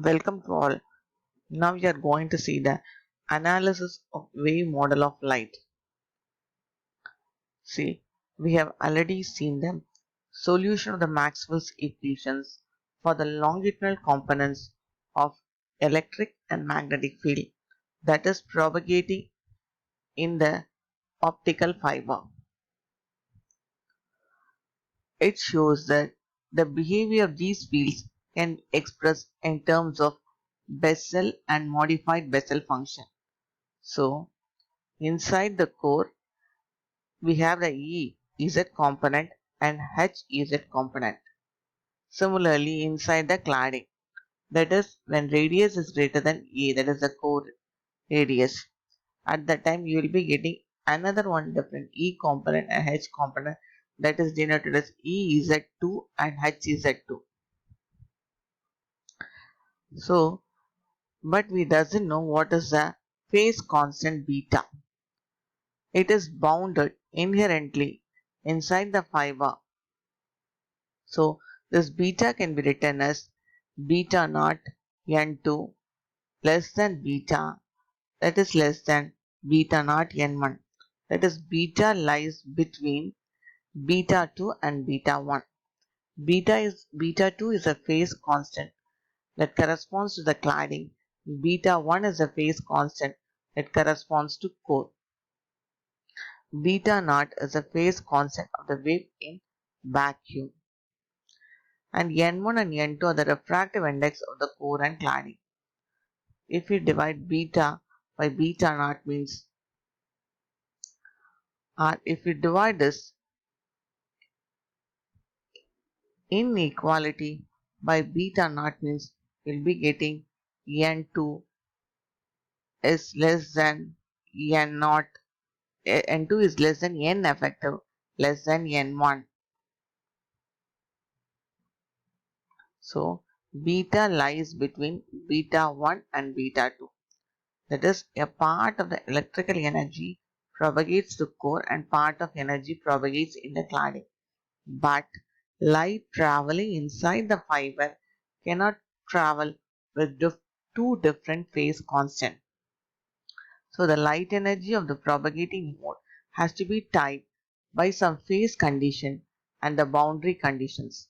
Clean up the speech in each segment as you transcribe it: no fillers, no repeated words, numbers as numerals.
Welcome to all. Now we are going to see the analysis of wave model of light. See, we have already seen the solution of the Maxwell's equations for the longitudinal components of electric and magnetic field that is propagating in the optical fiber. It shows that the behavior of these fields can be expressed in terms of Bessel and modified Bessel function. So, inside the core, we have the Ez component and Hz component. Similarly, inside the cladding, that is when radius is greater than A, that is the core radius. At that time, you will be getting another one different E component and H component that is denoted as Ez2 and Hz2. So, but we doesn't know what is the phase constant beta. It is bounded inherently inside the fiber. So this beta can be written as beta naught n2 less than beta, that is less than beta naught n1. That is beta lies between beta 2 and beta 1. Beta 2 is a phase constant that corresponds to the cladding. Beta 1 is a phase constant that corresponds to core. Beta naught is a phase constant of the wave in vacuum. And n1 and n2 are the refractive index of the core and cladding. If we divide beta by beta naught means, or if we divide this inequality by beta naught means, we'll be getting n2 is less than n naught, n2 is less than n effective less than n1. So beta lies between beta 1 and beta 2. That is, a part of the electrical energy propagates to core and part of energy propagates in the cladding. But light traveling inside the fiber cannot travel with two different phase constants. So the light energy of the propagating mode has to be tied by some phase condition and the boundary conditions.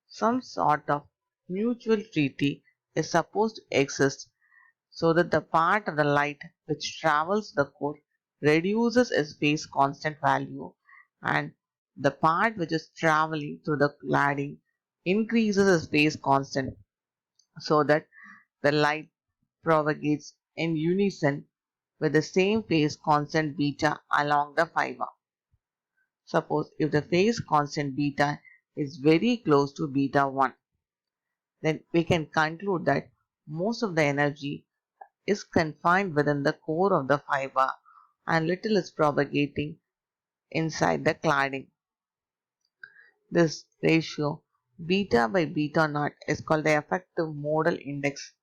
Some sort of mutual treaty is supposed to exist so that the part of the light which travels the core reduces its phase constant value and the part which is traveling through the cladding increases its phase constant so that the light propagates in unison with the same phase constant beta along the fiber. Suppose if the phase constant beta is very close to beta 1, then we can conclude that most of the energy is confined within the core of the fiber and little is propagating inside the cladding. This ratio beta by beta naught is called the effective modal index,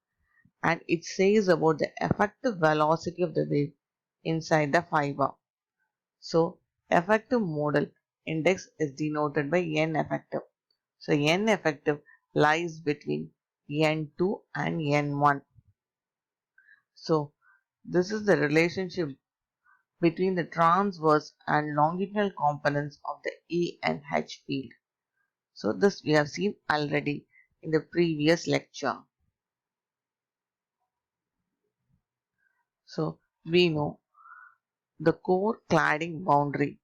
and it says about the effective velocity of the wave inside the fiber. So effective modal index is denoted by n effective. So n effective lies between n2 and n1. So this is the relationship between the transverse and longitudinal components of the E and H field. So this we have seen already in the previous lecture. So we know the core cladding boundary.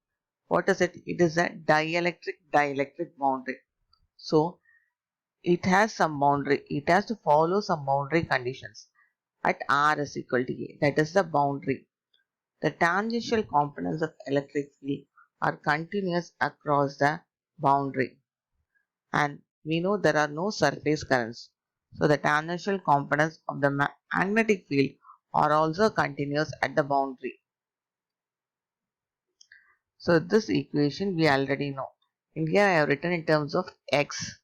What is it? It is a dielectric boundary. So it has some boundary. It has to follow some boundary conditions at R is equal to A. That is the boundary. The tangential components of electric field are continuous across the boundary. And we know there are no surface currents. So the tangential components of the magnetic field are also continuous at the boundary. So this equation we already know. In here I have written in terms of x.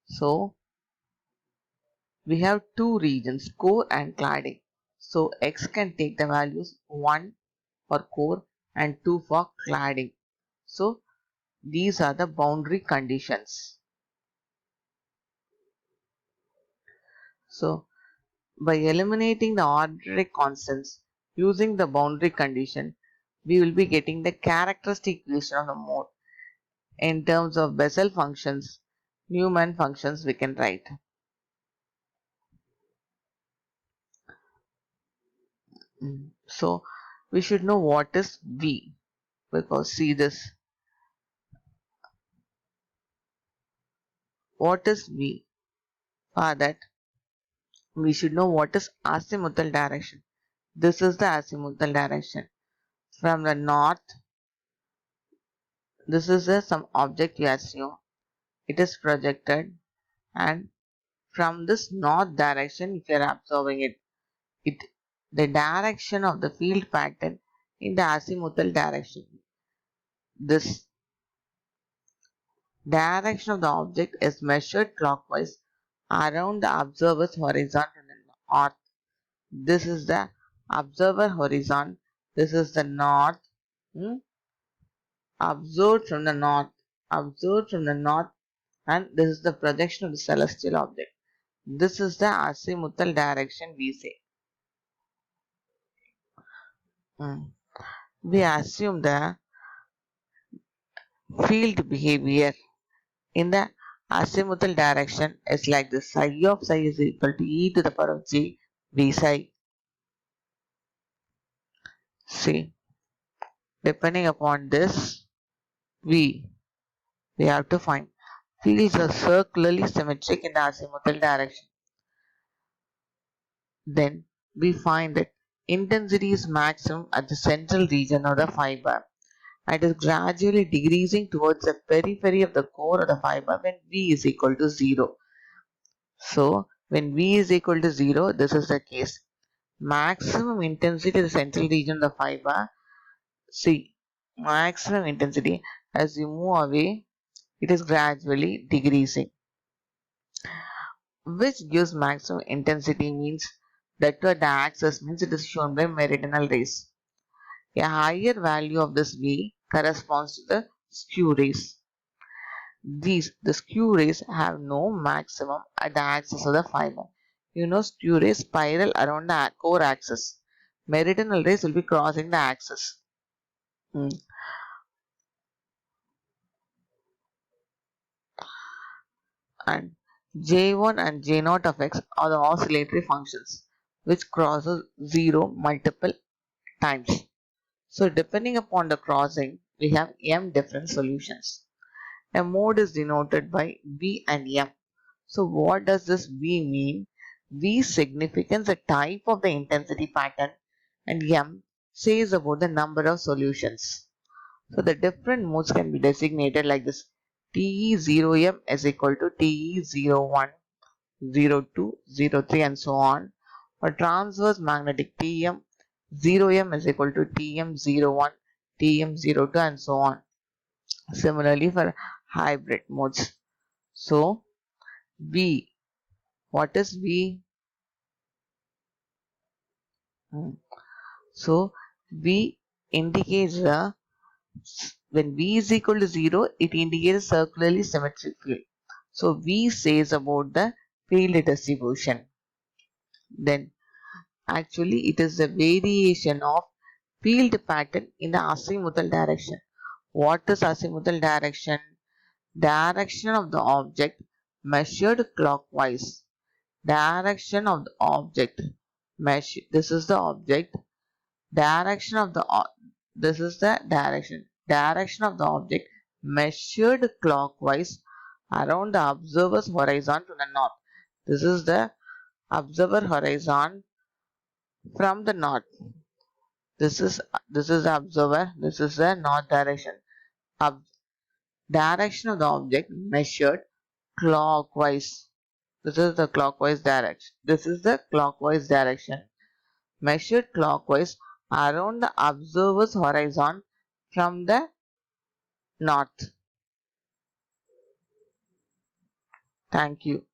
So we have two regions, core and cladding. So x can take the values 1 for core and 2 for cladding. So these are the boundary conditions. So by eliminating the arbitrary constants using the boundary condition, we will be getting the characteristic equation of the mode. In terms of Bessel functions, Newman functions we can write. So we should know what is V, because see this, what is V? For that we should know what is azimuthal direction. This is the azimuthal direction. From the north, this is some object you assume. It is projected, and from this north direction, if you are observing it the direction of the field pattern in the azimuthal direction. This direction of the object is measured clockwise around the observer's horizon to the north. This is the observer horizon. This is the north. Hmm? Observed from the north. Observed from the north, and this is the projection of the celestial object. This is the azimuthal direction we say. Hmm. We assume the field behavior in the azimuthal direction is like this. Psi of psi is equal to e to the power of j v psi. See, depending upon this we have to find fields are circularly symmetric in the azimuthal direction. Then we find that intensity is maximum at the central region of the fiber and is gradually decreasing towards the periphery of the core of the fiber when V is equal to 0. So when V is equal to 0, this is the case. Maximum intensity in the central region of the fiber. See, maximum intensity as you move away, it is gradually decreasing. Which gives maximum intensity means that to the axis means it is shown by meridional rays. A higher value of this V corresponds to the skew rays. The skew rays have no maximum at the axis of the fiber. Skew rays spiral around the core axis. Meridional rays will be crossing the axis. Hmm. And J1 and J0 of x are the oscillatory functions which crosses 0 multiple times. So depending upon the crossing, we have m different solutions. A mode is denoted by V and M. So what does this V mean? V signifies the type of the intensity pattern and M says about the number of solutions. So the different modes can be designated like this. TE0M is equal to TE01, 02, 03 and so on. For transverse magnetic TM, 0M is equal to TM01, TM02 and so on. Similarly for hybrid modes. So V, what is V? So V indicates when V is equal to 0, it indicates circularly symmetric field. So V says about the field distribution. Then actually it is the variation of field pattern in the azimuthal direction. What is azimuthal direction? Direction of the object measured clockwise. Direction of the object measure. This is the object. Direction of the this is the direction of the object measured clockwise around the observer's horizon to the north. This is the observer horizon from the north. This is the observer. This is the north direction. Ob Direction of the object measured clockwise. This is the clockwise direction. This is the clockwise direction measured clockwise around the observer's horizon from the north. Thank you.